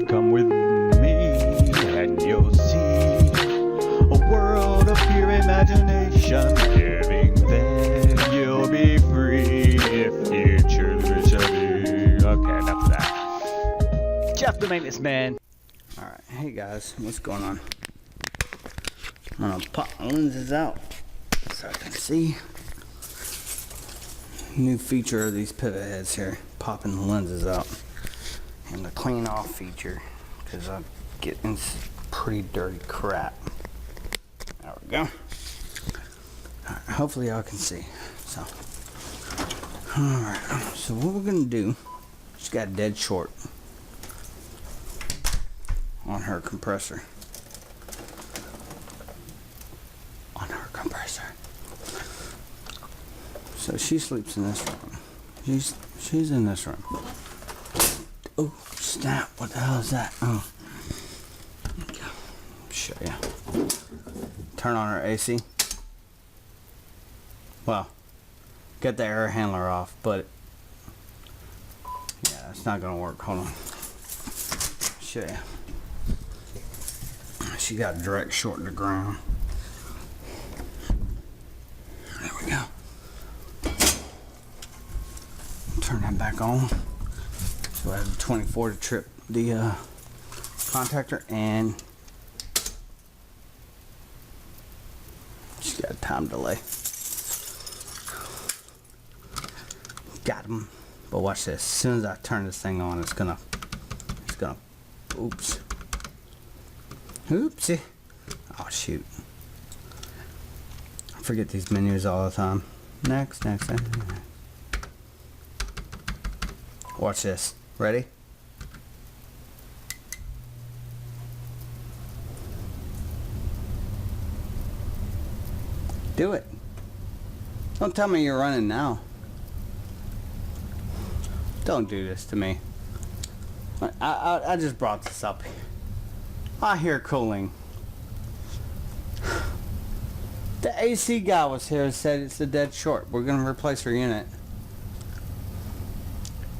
Come with me and you'll see a world of pure imagination. Living there, you'll be free if you truly wish to be. Okay, enough of that. Jeff the Maintenance Man. Alright, hey guys, what's going on? I'm gonna pop my lenses out so I can see. New feature of these pivot heads here, popping the lenses out. And the clean off feature, because I'm getting pretty dirty crap. There we go. Alright, hopefully y'all can see. So, alright, so what we're gonna do, she's got dead short on her compressor. So she sleeps in this room. She's in this room. Oh snap! What the hell is that? Oh, okay. Show you. Turn on her AC. Well, get the air handler off, but yeah, it's not gonna work. Hold on. Show you. She got direct short to the ground. There we go. Turn that back on. So I have the 24 to trip the contactor, and she's got a time delay. Got him. But watch this. As soon as I turn this thing on, it's gonna oops. Oopsie. Oh shoot. I forget these menus all the time. Next. Watch this. Ready? Do it. Don't tell me you're running now. Don't do this to me. I just brought this up. I hear cooling. The AC guy was here and said it's a dead short. We're going to replace her unit.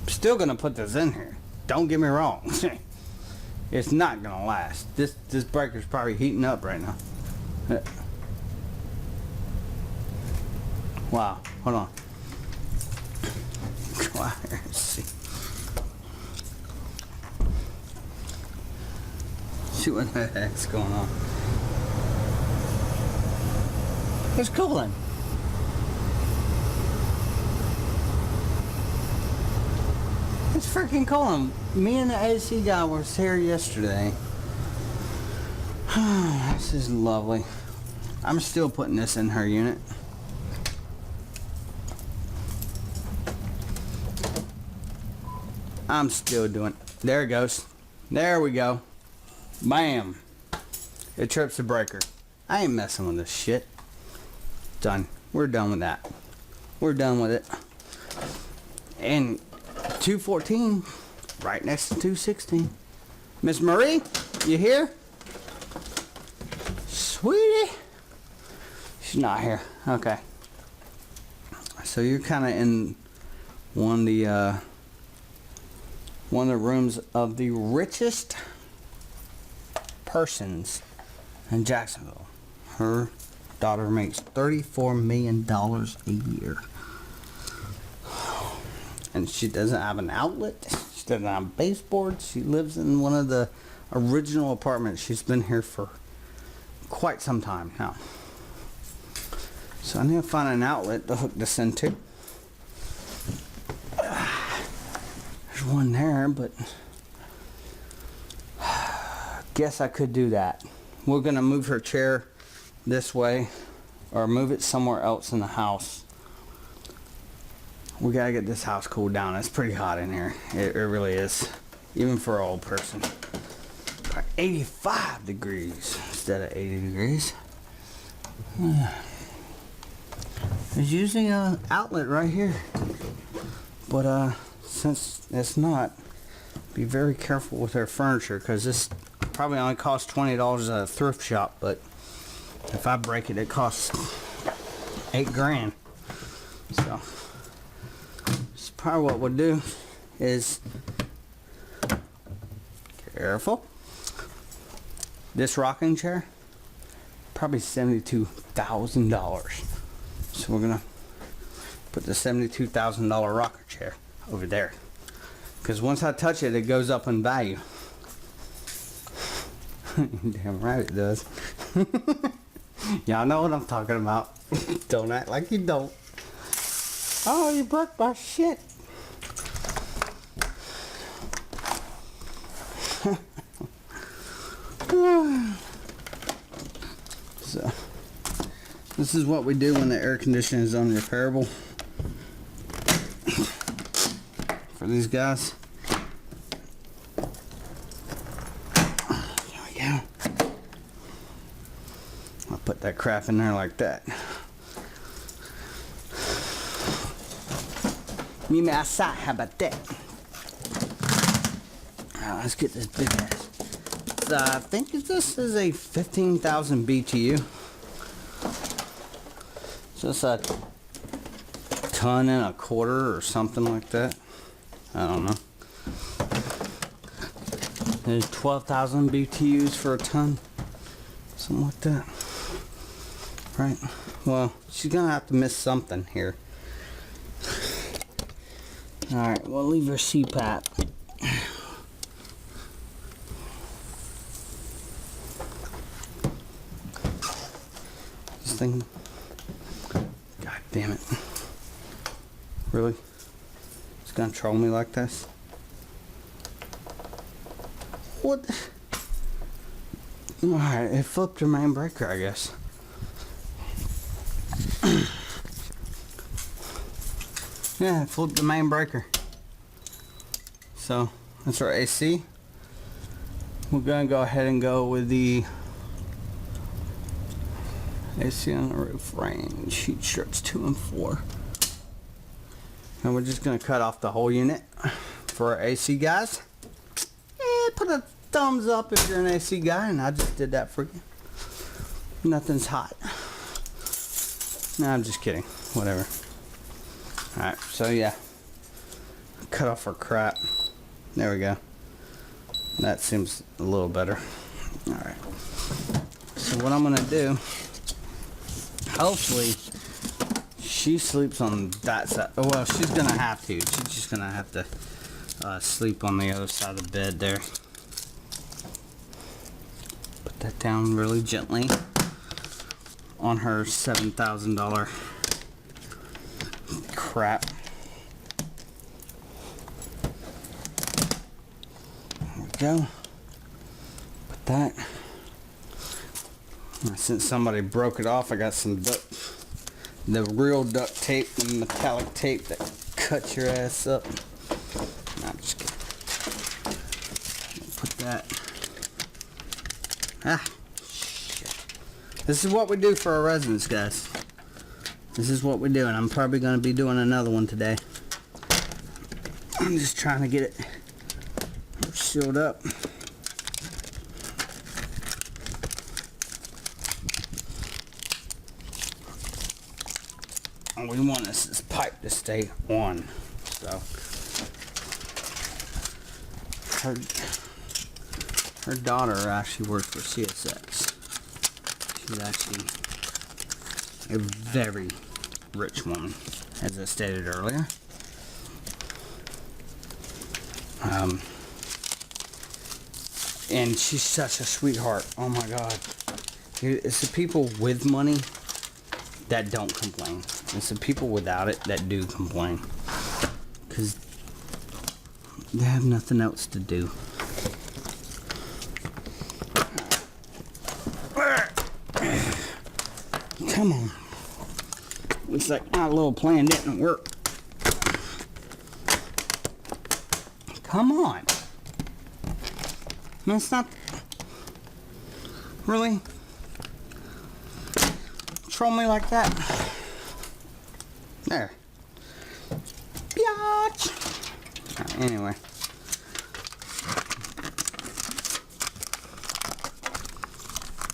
Still gonna put this in here. Don't get me wrong. It's not gonna last. This breaker's probably heating up right now. Wow. Hold on. Go out here and see. See what the heck's going on. It's cooling. It's freaking cold. Me and the AC guy was here yesterday. This is lovely. I'm still putting this in her unit. I'm still doing it. There it goes. There we go. Bam. It trips the breaker. I ain't messing with this shit. Done. We're done with that. We're done with it. And 214 right next to 216. Miss Marie, you here? Sweetie. She's not here. Okay. So you're kind of in one of the rooms of the richest persons in Jacksonville. Her daughter makes $34 million a year. And she doesn't have an outlet. She doesn't have baseboards. She lives in one of the original apartments. She's been here for quite some time now. So I need to find an outlet to hook this into. There's one there, but guess I could do that. We're gonna move her chair this way or move it somewhere else in the house. We gotta get this house cooled down. It's pretty hot in here. It really is. Even for an old person. 85 degrees instead of 80 degrees. There's usually an outlet right here. But since it's not, be very careful with our furniture, because this probably only costs $20 at a thrift shop, but if I break it, it costs $8 grand. So probably what we'll do is carry Careful. This rocking chair, probably $72,000. So we're gonna put the $72,000 rocker chair over there. Because once I touch it, it goes up in value. Damn right it does. Y'all know what I'm talking about. Don't act like you don't. Oh, you broke my shit. So, this is what we do when the air conditioner is unrepairable. For these guys. There we go. I'll put that crap in there like that. Meet me outside, how about that? Alright, let's get this big ass. I think this is a 15,000 BTU. So it's a ton and a quarter or something like that. I don't know. There's 12,000 BTUs for a ton. Something like that. Right. Well, she's gonna have to miss something here. Alright, we'll leave her CPAP. This thing. God damn it. Really? It's gonna troll me like this? What? Alright, it flipped her main breaker, I guess. Yeah, it flipped the main breaker. So, that's our AC. We're gonna go ahead and go with the AC on the roof range, heat strips 2 and 4. And we're just gonna cut off the whole unit for our AC guys. Put a thumbs up if you're an AC guy, and I just did that for you. Nothing's hot. No, I'm just kidding. Whatever. Alright, so yeah. Cut off our crap. There we go. That seems a little better. Alright. So what I'm gonna do, hopefully she sleeps on that side. Oh, well, she's gonna have to. She's just gonna have to sleep on the other side of the bed there. Put that down really gently on her $7,000 crap. There we go. Put that. Since somebody broke it off, I got some the real duct tape, the metallic tape that cuts your ass up. No, I'm just kidding. Put that. Ah, shit. This is what we do for our residents, guys. This is what we do, and I'm probably going to be doing another one today. I'm just trying to get it sealed up. All we want is this pipe to stay on. So her daughter actually works for CSX. She's actually a very rich woman, as I stated earlier. And she's such a sweetheart. Oh my God. It's the people with money that don't complain. It's the people without it that do complain. Because they have nothing else to do. Come on. Looks like my little plan didn't work. Come on. No, it's not. Really? Troll me like that? There. Biatch. Right, anyway.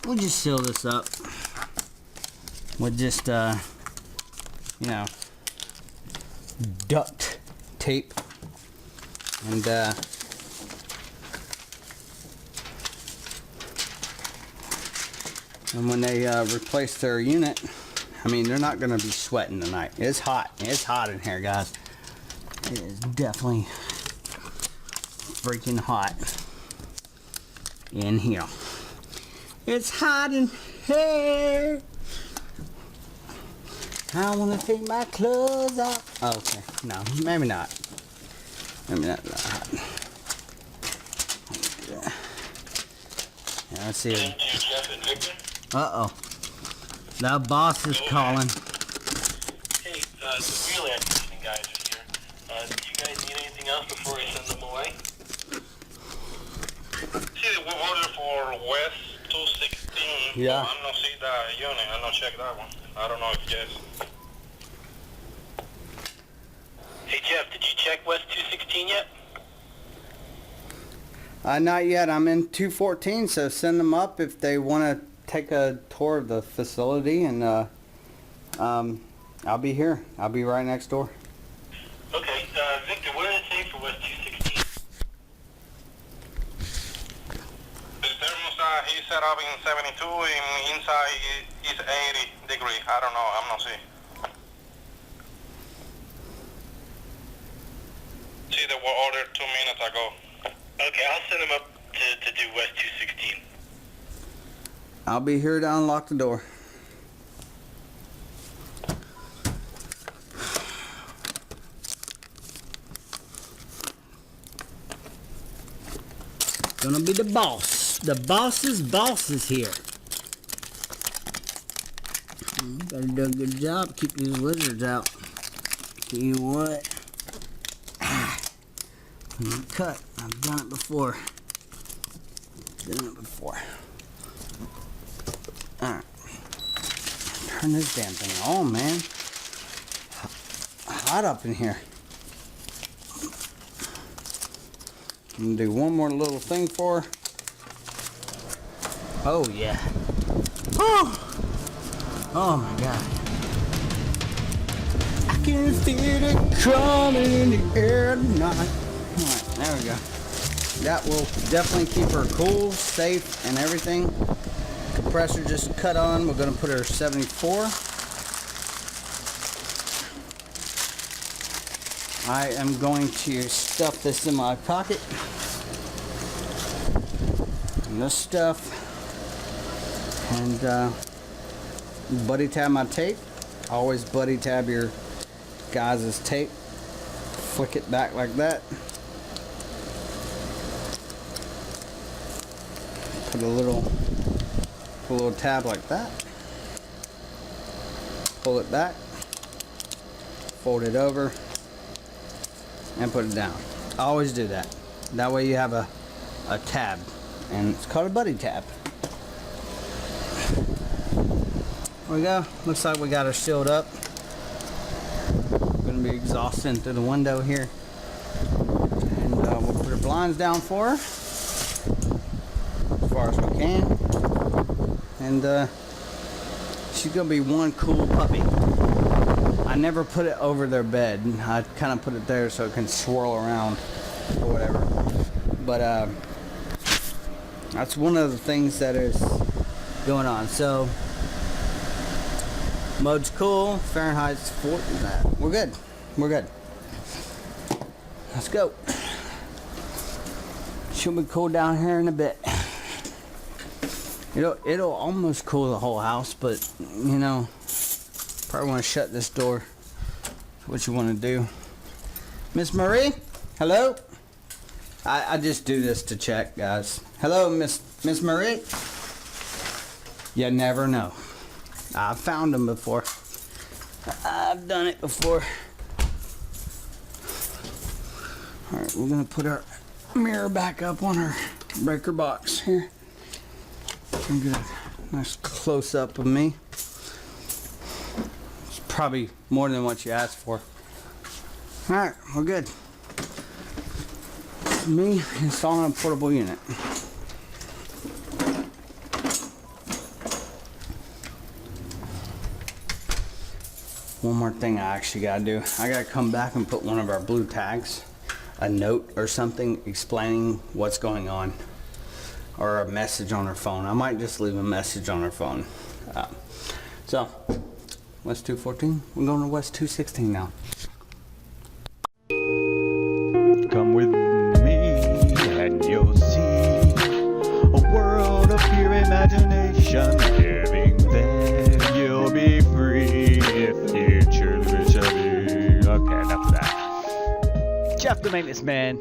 We'll just seal this up with just, you know, duct tape and, And when they replace their unit, I mean, they're not gonna be sweating tonight. It's hot. It's hot in here, guys. It is definitely freaking hot in here. It's hot in here. I wanna take my clothes off. Oh, okay, no, maybe not. Maybe not that hot. Yeah, let's see. Uh-oh. The boss is calling. Hey, the real acquisition guys are here. Do you guys need anything else before I send them away? See, we ordered for West 216. Yeah. I'm not see the unit. I'm not check that one. I don't know if yes. Hey Jeff, did you check West 216 yet? Not yet. I'm in 214, so send them up if they want to take a tour of the facility, and I'll be here. I'll be right next door. Okay, Victor, what did it say for West 216? The thermostat he set up in 72, and inside is 80 degrees. I don't know. I'm not seeing. See, they were ordered 2 minutes ago. Okay, I'll send them up to do West 216. I'll be here to unlock the door. Gonna be the boss. The boss's boss is here. Better do a good job. Keep these lizards out. Tell you what. Cut. I've done it before. Alright. Turn this damn thing on, man. Hot up in here. I'm gonna do one more little thing for her. Oh yeah. Oh my god. I can feel it coming in the air tonight. Alright, there we go. That will definitely keep her cool, safe, and everything. Compressor just cut on. We're gonna put her 74. I am going to stuff this in my pocket. And this stuff. And buddy tab my tape. Always buddy tab your guys' tape. Flick it back like that. Put a little tab like that. Pull it back. Fold it over. And put it down. Always do that. That way you have a tab. And it's called a buddy tab. There we go. Looks like we got her sealed up. Gonna be exhausting through the window here. And we'll put her blinds down for her. As far as we can. And she's gonna be one cool puppy. I never put it over their bed. I kind of put it there so it can swirl around or whatever. But that's one of the things that is going on. So mode's cool. Fahrenheit's 40. We're good. We're good. Let's go. She'll be cool down here in a bit. It'll almost cool the whole house, but you know, probably want to shut this door. That's what you want to do. Miss Marie, hello. I just do this to check, guys. Hello, Miss Marie. You never know. I've found them before. I've done it before. All right, we're gonna put our mirror back up on our breaker box here. And get a nice close up of me. It's probably more than what you asked for. All right, we're good. Me installing a portable unit. One more thing I actually gotta do. I gotta come back and put one of our blue tags, a note or something explaining what's going on. or a message on her phone. I might just leave a message on her phone. So, West 214. We're going to West 216 now. Come with me and you'll see a world of pure imagination. Living there, you'll be free if you truly shall be. Okay, enough of that. Jeff the Maintenance Man.